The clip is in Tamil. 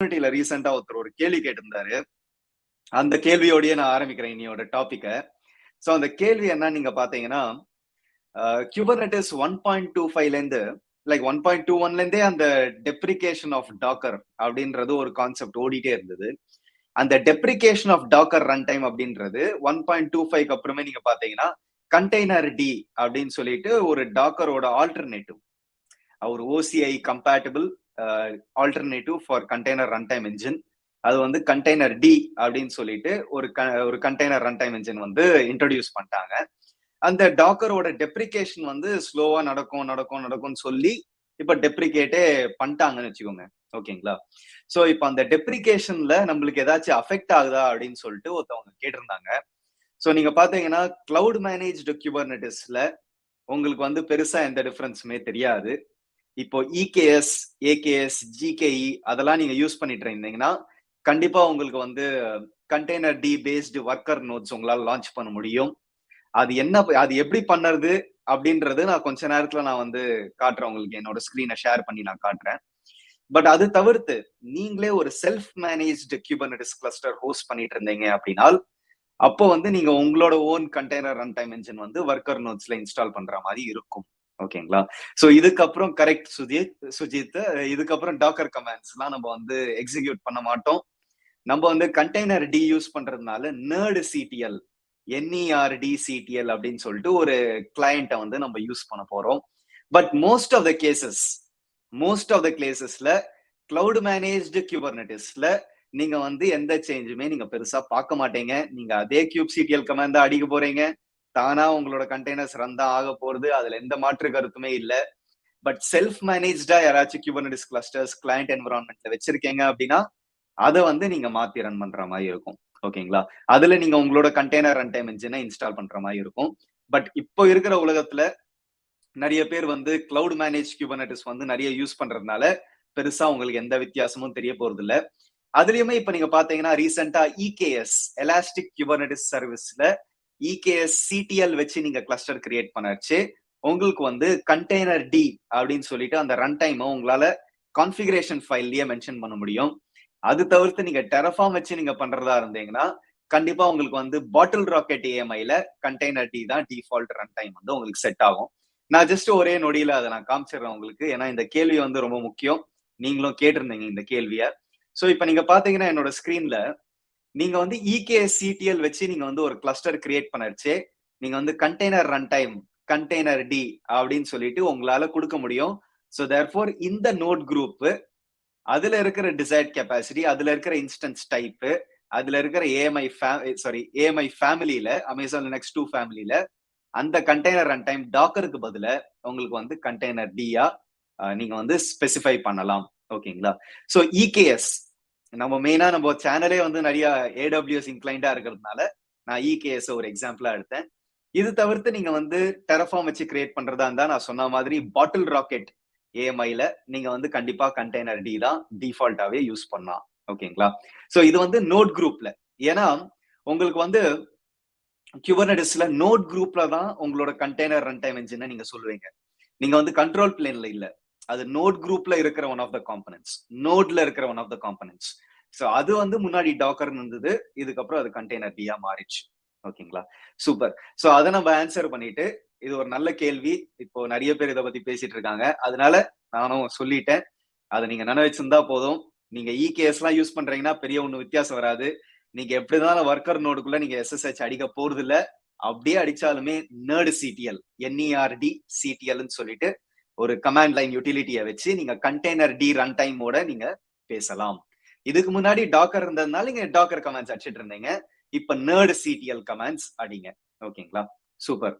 கம்யூனிட்டியில ரீசெண்டா ஒருத்தர் ஒரு கேள்வி கேட்டிருந்தாரு. அந்த கேள்வியோடயே நான் ஆரம்பிக்கிறேன் இன்னையோட டாபிக்க. சோ அந்த கேள்வி என்ன நீங்க பாத்தீங்கன்னா, Kubernetes 1.25ல இருந்து லைக் 1.21ல இருந்தே அந்த டெப்ரிகேஷன் ஆஃப் டாக்கர் அப்படின்றது ஒரு கான்செப்ட் ஓடிட்டே இருந்தது. அந்த டெப்ரிகேஷன் ஆஃப் டாக்கர் ரன் டைம் அப்படின்றது 1.25க்கு அப்புறமே நீங்க பாத்தீங்கன்னா கண்டெய்னர் டி அப்படின்னு சொல்லிட்டு ஒரு டாக்கரோட ஆல்டர்னேட்டிவ், ஒரு OCI compatible alternative for container run time engine. அது வந்து கண்டெய்னர் டி அப்படின்னு சொல்லிட்டு ஒரு கண்டெய்னர் ரன் டைம் இன்ஜின் வந்து இன்ட்ரோடியூஸ் பண்ணிட்டாங்க. அந்த டாக்கரோட டெப்ரிகேஷன் வந்து ஸ்லோவா நடக்கும்னு சொல்லி இப்ப டெப்ரிகேட்டே பண்ணிட்டாங்கன்னு வச்சுக்கோங்க. ஓகேங்களா? சோ இப்ப அந்த டெப்ரிகேஷன்ல நம்மளுக்கு ஏதாச்சும் அஃபெக்ட் ஆகுதா அப்படின்னு சொல்லிட்டு ஒருத்தவங்க கேட்டிருந்தாங்க. சோ நீங்க பாத்தீங்கன்னா கிளவுட் மேனேஜ்டு குபர்நெட்டிஸ்ல உங்களுக்கு வந்து பெருசா எந்த டிஃபரன்ஸுமே தெரியாது. இப்போ இகேஎஸ், ஏகேஎஸ், ஜிகேஇ அதெல்லாம் நீங்க யூஸ் பண்ணிட்டு இருந்தீங்கன்னா கண்டிப்பா உங்களுக்கு வந்து containerd based worker nodes உங்களால லான்ச் பண்ண முடியும். அது எப்படி பண்ணுறது அப்படின்றது நான் கொஞ்ச நேரத்துல நான் வந்து காட்டுறேன் உங்களுக்கு. என்னோட ஸ்கிரீனை ஷேர் பண்ணி நான் காட்டுறேன். பட் அது தவிர்த்து நீங்களே ஒரு செல்ஃப் மேனேஜ்டு குபர்நெட்டிஸ் கிளஸ்டர் ஹோஸ்ட் பண்ணிட்டு இருந்தீங்க அப்படின்னா அப்போ வந்து நீங்க உங்களோட own container run time engine வந்து ஒர்க்கர் நோட்ஸ்ல இன்ஸ்டால் பண்ற மாதிரி இருக்கும். ஓகேங்களா? சோ இதுக்கப்புறம் கரெக்ட் சுஜித், இதுக்கப்புறம் டாக்கர் கமாண்ட்ஸ் எல்லாம் நம்ம வந்து எக்ஸிக்யூட் பண்ண மாட்டோம். நம்ம வந்து கண்டெய்னர் டி யூஸ் பண்றதுனால நெர்டு சிடிஎல், என்இஆர்டி சிடிஎல் அப்படின்னு சொல்லிட்டு ஒரு கிளையண்ட்டை வந்து நம்ம யூஸ் பண்ண போறோம். பட் மோஸ்ட் ஆஃப் த கேசஸ்ல கிளவுட் மேனேஜ்டு குபர்நெட்டிஸ்ல நீங்க வந்து எந்த சேஞ்சுமே நீங்க பெருசா பார்க்க மாட்டீங்க. நீங்க அதே kubectl கமாண்ட் தான் அடிக்க போறீங்க. தானா உங்களோட கண்டெய்னர்ஸ் ரன் தான் ஆக போறது. அதுல எந்த மாற்று கருத்துமே இல்ல. பட் செல்ஃப் மேனேஜ்டா யாராச்சும் குபர்நெட்டிஸ் கிளஸ்டர்ஸ் கிளையண்ட் என்விரான்மெண்ட்ல வச்சிருக்கீங்க அப்படின்னா அதை வந்து நீங்க மாத்தி ரன் பண்ற மாதிரி இருக்கும். ஓகேங்களா? அதுல நீங்க உங்களோட கண்டெய்னர் ரன் டைம் இன்ஜினை இன்ஸ்டால் பண்ற மாதிரி இருக்கும். பட் இப்போ இருக்கிற உலகத்துல நிறைய பேர் வந்து கிளவுட் மேனேஜ் குபர்நெட்டிஸ் வந்து நிறைய யூஸ் பண்றதுனால பெருசா உங்களுக்கு எந்த வித்தியாசமும் தெரிய போறது இல்ல. அதுலயுமே இப்ப நீங்க பாத்தீங்கன்னா ரீசெண்டா இகேஎஸ், எலாஸ்டிக் குபர்நெட்டிஸ் சர்வீஸ்ல இகேஎஸ் சிடிஎல் வச்சு நீங்க கிளஸ்டர் கிரியேட் பண்ணாச்சு. உங்களுக்கு வந்து கண்டெய்னர் டி அப்படின்னு சொல்லிட்டு அந்த ரன் டைம் உங்களால கான்ஃபிகரேஷன் ஃபைல்லயே மென்ஷன் பண்ண முடியும். அது தவிர்த்து நீங்க டெரஃபார்ம் வச்சு நீங்க பண்றதா இருந்தீங்கன்னா கண்டிப்பா உங்களுக்கு வந்து பாட்டில் ராக்கெட் ஏஎம்ஐல கண்டெய்னர் டி தான் டிஃபால்ட் ரன் டைம் வந்து உங்களுக்கு செட் ஆகும். நான் ஜஸ்ட் ஒரே நொடியில அதை நான் காமிச்சிடுறேன் உங்களுக்கு. ஏன்னா இந்த கேள்வி வந்து ரொம்ப முக்கியம். நீங்களும் கேட்டிருந்தீங்க இந்த கேள்விய. சோ இப்ப நீங்க பாத்தீங்கன்னா என்னோட ஸ்கிரீன்ல நீங்க வந்து இகேஎஸ் சிடிஎல் வச்சு நீங்க வந்து ஒரு கிளஸ்டர் கிரியேட் பண்ணாச்சு. நீங்க வந்து container runtime containerd அப்படின்னு சொல்லிட்டு உங்களால கொடுக்க முடியும். சோ தேர்ஃபோர் இந்த நோட் குரூப், அதுல இருக்கிற டிசைர்ட் கெப்பாசிட்டி, அதுல இருக்கிற இன்ஸ்டன்ஸ் டைப், அதுல இருக்கிற ஏஎம்ஐ ஃபேமிலியில அமேசான் லினக்ஸ் 2 ஃபேமிலியில அந்த கண்டெய்னர் ரன் டைம் டாக்கருக்கு பதிலா உங்களுக்கு வந்து கண்டெய்னர் டியா நீங்க வந்து ஸ்பெசிஃபை பண்ணலாம். ஓகேங்களா? சோ இகேஎஸ் நம்ம மெயினா நம்ம சேனலே வந்து நிறைய ஏடபிள்யூஎஸ் இன்க்ளைண்டா இருக்கிறதுனால நான் இகேஎஸ் ஒரு எக்ஸாம்பிளா எடுத்தேன். இது தவிர்த்து நீங்க வந்து டெரஃபார்ம் வச்சு கிரியேட் பண்றதா இருந்தா நான் சொன்ன மாதிரி பாட்டில் ராக்கெட் ஏஎம்ஐல நீங்க வந்து கண்டிப்பா கண்டெய்னர் டி தான் டிஃபால்ட்டாவே யூஸ் பண்ணலாம். ஓகேங்களா? சோ இது வந்து நோட் குரூப்ல. ஏன்னா உங்களுக்கு வந்து குபர்நெட்டிஸ்ல நோட் குரூப்ல தான் உங்களோட கண்டெய்னர் ரன் டைம் இன்ஜினை நீங்க சொல்லுவீங்க. நீங்க வந்து கண்ட்ரோல் பிளேன்ல இல்ல. அது நோட் குரூப்ல இருக்கிற ஒன் ஆஃப் த காம்பனன்ட்ஸ், நோட்ல இருக்கிற one of the components. So அது வந்து முன்னாடி டாக்கர் இருந்தது, இதுக்கப்புறம் அது கண்டெய்னர் டியா மாறிச்சு. ஓகேங்களா? சூப்பர். சோ அதை நம்ம ஆன்சர் பண்ணிட்டு, இது ஒரு நல்ல கேள்வி. இப்போ நிறைய பேர் இதை பத்தி பேசிட்டு இருக்காங்க. அதனால நானும் சொல்லிட்டேன். அதை நீங்க நினைச்சிருந்தா போதும். நீங்க இகேஎஸ் எல்லாம் யூஸ் பண்றீங்கன்னா பெரிய ஒண்ணு வித்தியாசம் வராது. நீங்க எப்படிதான் ஒர்க்கர் நோடுக்குள்ள நீங்க எஸ்எஸ்ஹெச் அடிக்க போறது இல்ல. அப்படியே அடிச்சாலுமே நெர்டு சிடிஎல், என்இஆர்டி சிடிஎல்னு சொல்லிட்டு ஒரு கமாண்ட் லைன் யூட்டிலிட்டியை வச்சு நீங்க கண்டெய்னர் டி ரன் டைமோட நீங்க பேசலாம். இதுக்கு முன்னாடி டாக்கர் இருந்ததுனால நீங்க டாக்கர் கமாண்ட்ஸ் அடிச்சிட்டு இருந்தீங்க. இப்ப நெர்டு சிடிஎல் கமாண்ட்ஸ் அடிங்க. ஓகேங்களா? சூப்பர்.